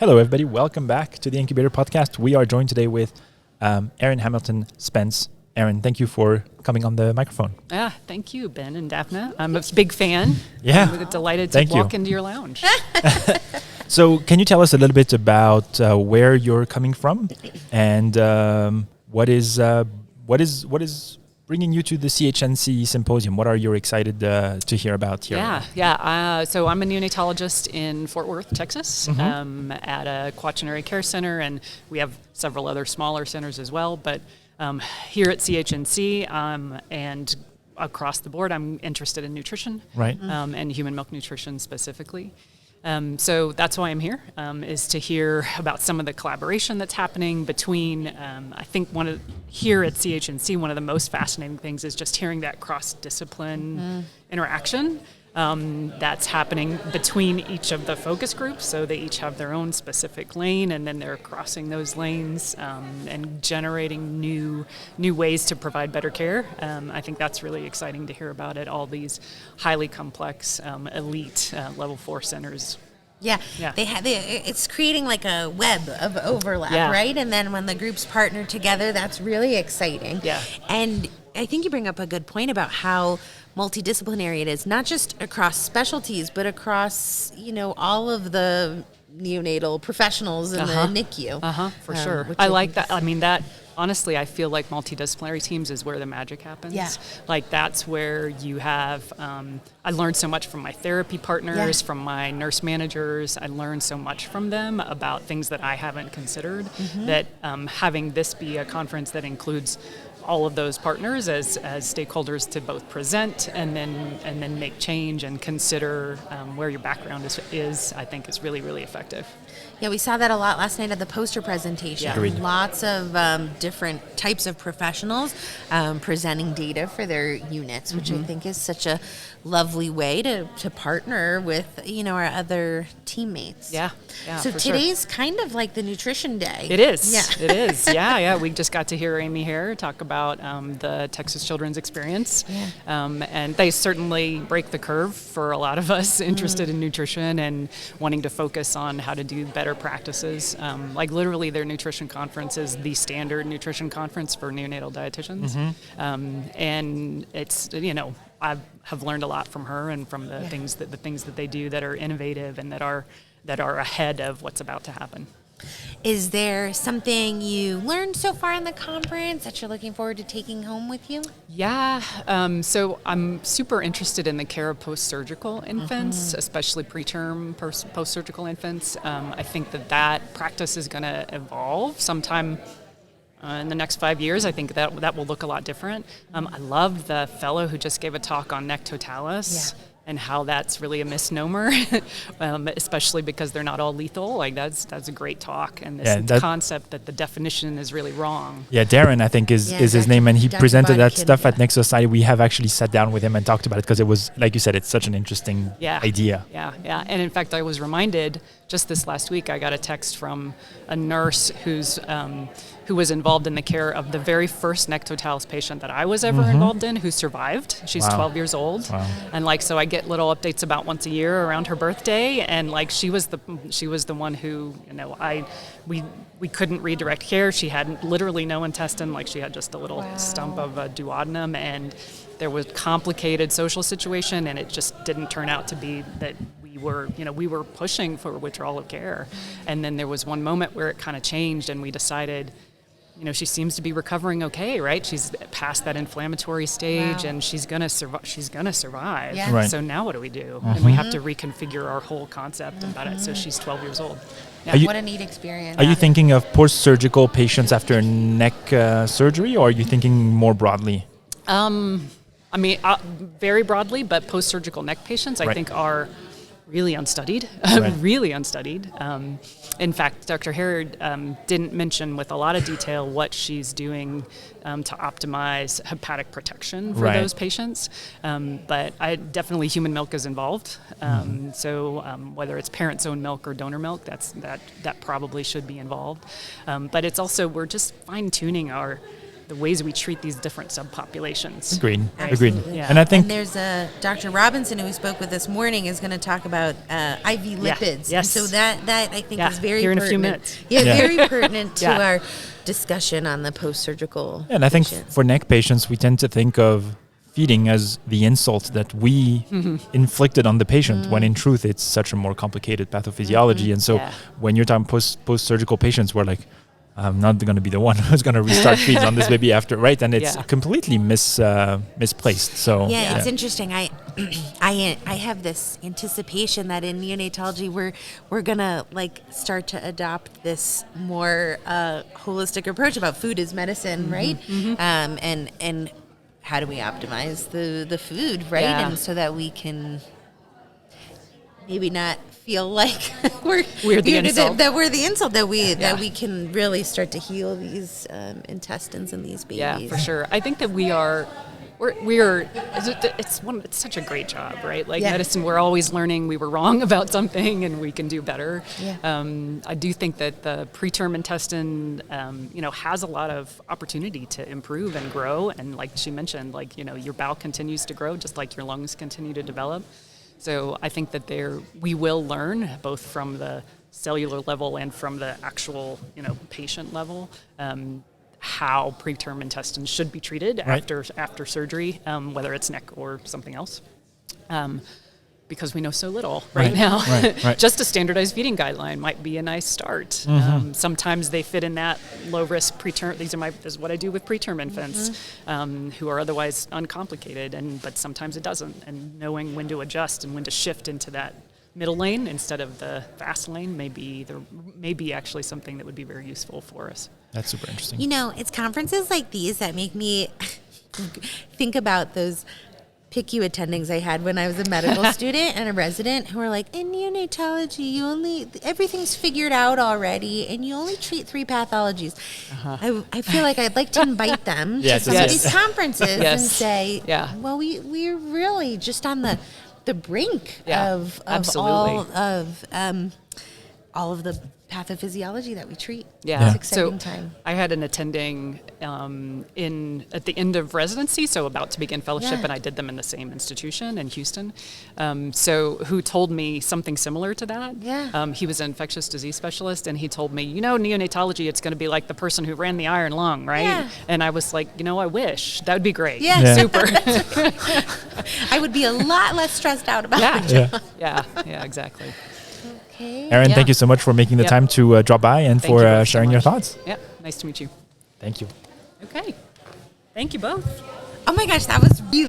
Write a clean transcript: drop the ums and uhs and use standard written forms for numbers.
Hello, everybody. Welcome back to the Incubator Podcast. We are joined today with Erin Hamilton Spence. Erin, thank you for coming on the microphone. Thank you, Ben and Daphne. I'm a big fan. Yeah. I'm delighted to walk into your lounge. So can you tell us a little bit about where you're coming from and what is bringing you to the CHNC symposium? What are you excited to hear about here? So I'm a neonatologist in Fort Worth, Texas, at a quaternary care center, and we have several other smaller centers as well. But here at CHNC and across the board, I'm interested in nutrition, right? And human milk nutrition specifically. So that's why I'm here, is to hear about some of the collaboration that's happening between, I think here at CHNC, one of the most fascinating things is just hearing that cross-discipline interaction that's happening between each of the focus groups. So they each have their own specific lane, and then they're crossing those lanes and generating new ways to provide better care. I think that's really exciting to hear about at all these highly complex, elite level 4 centers. Yeah. It's creating like a web of overlap, right? And then when the groups partner together, that's really exciting. Yeah. And I think you bring up a good point about how multidisciplinary it is, not just across specialties, but across, all of the neonatal professionals in the NICU. For sure. I like that. I mean, that honestly, I feel like multidisciplinary teams is where the magic happens. Yeah. Like that's where you have, I learned so much from my therapy partners, from my nurse managers. I learned so much from them about things that I haven't considered, that having this be a conference that includes all of those partners as stakeholders to both present and then make change and consider where your background is, I think is really, really effective. Yeah, we saw that a lot last night at the poster presentation. Agreed. Lots of different types of professionals presenting data for their units, which I think is such a lovely way to partner with, our other teammates. Yeah, so today's kind of like the nutrition day. It is. Yeah. It is. Yeah. We just got to hear Amy Hare talk about the Texas Children's Experience. Yeah. And they certainly break the curve for a lot of us interested in nutrition and wanting to focus on how to do better practices. Like literally their nutrition conference is the standard nutrition conference for neonatal dietitians. And it's, I have learned a lot from her and from the things that they do that are innovative and that are ahead of what's about to happen. Is there something you learned so far in the conference that you're looking forward to taking home with you? Yeah, so I'm super interested in the care of post-surgical infants, especially preterm post-surgical infants. I think that practice is going to evolve sometime in the next 5 years. I think that will look a lot different. I love the fellow who just gave a talk on neck totalis. Yeah. And how that's really a misnomer, especially because they're not all lethal. Like that's a great talk, and this concept that the definition is really wrong. Yeah, Darren, I think is his name, and he presented that stuff at Next Society. We have actually sat down with him and talked about it because it was, like you said, it's such an interesting idea. Yeah. And in fact, I was reminded just this last week, I got a text from a nurse who was involved in the care of the very first neck totalis patient that I was ever involved in, who survived. She's 12 years old. Wow. And so I get little updates about once a year around her birthday, and she was the one who, we couldn't redirect care. She had literally no intestine, she had just a little stump of a duodenum, and there was complicated social situation, and it just didn't turn out to be that we were pushing for withdrawal of care. And then there was one moment where it kind of changed, and we decided, she seems to be recovering okay, right? She's past that inflammatory stage, and she's gonna survive. Yeah. Right. So now what do we do? And we have to reconfigure our whole concept about it. So she's 12 years old. Yeah. What a neat experience. Are you thinking of post-surgical patients after neck surgery, or are you thinking more broadly? Very broadly, but post-surgical neck patients, I think, are really unstudied, really unstudied. In fact, Dr. Hare didn't mention with a lot of detail what she's doing to optimize hepatic protection for those patients. But definitely human milk is involved. So whether it's parent's own milk or donor milk, that probably should be involved. But it's also, we're just fine-tuning the ways we treat these different subpopulations. Agreed. Absolutely. Agreed. Yeah. And I think and there's Dr. Robinson, who we spoke with this morning, is going to talk about IV lipids. Yes. And so that I think is very here in pertinent. a few minutes. Yeah, very pertinent to Yeah. our discussion on the post-surgical. and I think patients. for neck patients, we tend to think of feeding as the insult that we inflicted on the patient, when in truth it's such a more complicated pathophysiology. And so Yeah. when you're talking post-surgical patients, we're like, I'm not going to be the one who's going to restart feeds on this baby after, right? And it's completely misplaced. So Yeah, it's interesting. I have this anticipation that in neonatology we're gonna like start to adopt this more holistic approach about food as medicine, right? And how do we optimize the food, right? Yeah. And so that we can maybe not feel like we're the insult. that we're the insult, that we can really start to heal these intestines in these babies. Yeah, for sure. I think that it's such a great job, right? Like medicine, we're always learning we were wrong about something and we can do better. Yeah. I do think that the preterm intestine, has a lot of opportunity to improve and grow. And like she mentioned, your bowel continues to grow just like your lungs continue to develop. So I think that we will learn both from the cellular level and from the actual, patient level, how preterm intestines should be treated after surgery, whether it's neck or something else, because we know so little right now. Right. Just a standardized feeding guideline might be a nice start. Sometimes they fit in that low risk preterm. This is what I do with preterm infants who are otherwise uncomplicated, but sometimes it doesn't. And knowing when to adjust and when to shift into that middle lane instead of the fast lane may be actually something that would be very useful for us. That's super interesting. It's conferences like these that make me think about those PICU attendings I had when I was a medical student and a resident who were like, in neonatology, everything's figured out already, and you only treat 3 pathologies. I feel like I'd like to invite them to some of these conferences and say, well, we're really just on the brink of all of the pathophysiology that we treat. Yeah. It's exciting time. I had an attending at the end of residency, so about to begin fellowship, and I did them in the same institution in Houston. Who told me something similar to that. Yeah. He was an infectious disease specialist, and he told me, neonatology, it's going to be like the person who ran the iron lung, right? Yeah. And I was like, I wish. That would be great. Yeah. Super. I would be a lot less stressed out about it. Yeah, exactly. Okay. Erin, thank you so much for making the time to drop by and for sharing your thoughts. Yeah, nice to meet you. Thank you. Okay. Thank you both. Oh my gosh, that was really